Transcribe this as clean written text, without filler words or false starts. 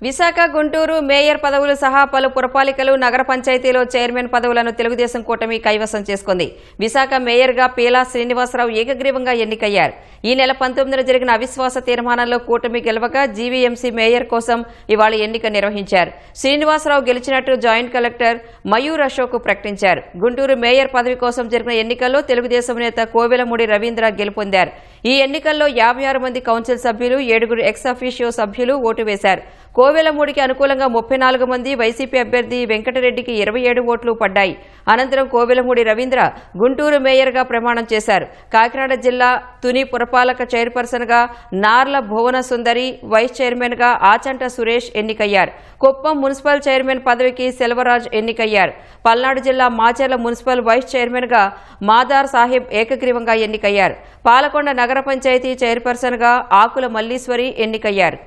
Visakha Guntur mayor పదవులు సహా పలు పురపాలికలు నగర పంచాయతీలో చైర్మన్ పదవులను తెలుగుదేశం కూటమి కైవసం చేసుకుంది. విశాఖ మేయర్గా పీలా శ్రీనివాసరావు ఏకగ్రీవంగా ఎన్నికయ్యారు. ఈ నెల 19న జరిగిన అవిశ్వాస తీర్మానంలో కూటమి గెలవగా జీవీఎంసీ మేయర్ కోసం ఇవాళ ఎన్నిక నిర్వహించారు. శ్రీనివాసరావు గెలిచినట్టు జాయింట్ కలెక్టర్ మయూర్ అశోక్ ప్రకటించారు. గుంటూరు మేయర్ పదవి కోసం జరిగిన ఎన్నికల్లో తెలుగుదేశం నేత కోవెలమూడి రవీంద్ర గెలుపొందారు. ఈ ఎన్నికల్లో 56 మంది కౌన్సిల్ సభ్యులు, 7 ఎక్స్ అఫీషియో సభ్యులు ఓటు వేశారు. కోవెలమూడికి అనుకూలంగా 34 మంది, వైసీపీ అభ్యర్థి వెంకటరెడ్డికి 27 ఓట్లు పడ్డాయి. అనంతరం కోవెలమూడి రవీంద్ర గుంటూరు మేయర్గా ప్రమాణం చేశారు. కాకినాడ జిల్లా తుని పురపాలక చైర్పర్సన్గా నార్ల భువన సుందరి, వైస్ చైర్మన్గా ఆచంట సురేష్ ఎన్నికయ్యారు. కుప్పం మున్సిపల్ చైర్మన్ పదవికి సెల్వరాజ్ ఎన్నికయ్యారు. పల్నాడు జిల్లా మాచర్ల మున్సిపల్ వైస్ చైర్మన్గా మాదార్ సాహిబ్ ఏకగ్రీవంగా ఎన్నికయ్యారు. పాలకొండ నగర పంచాయతీ చైర్పర్సన్గా ఆకుల మల్లీశ్వరి ఎన్నికయ్యారు.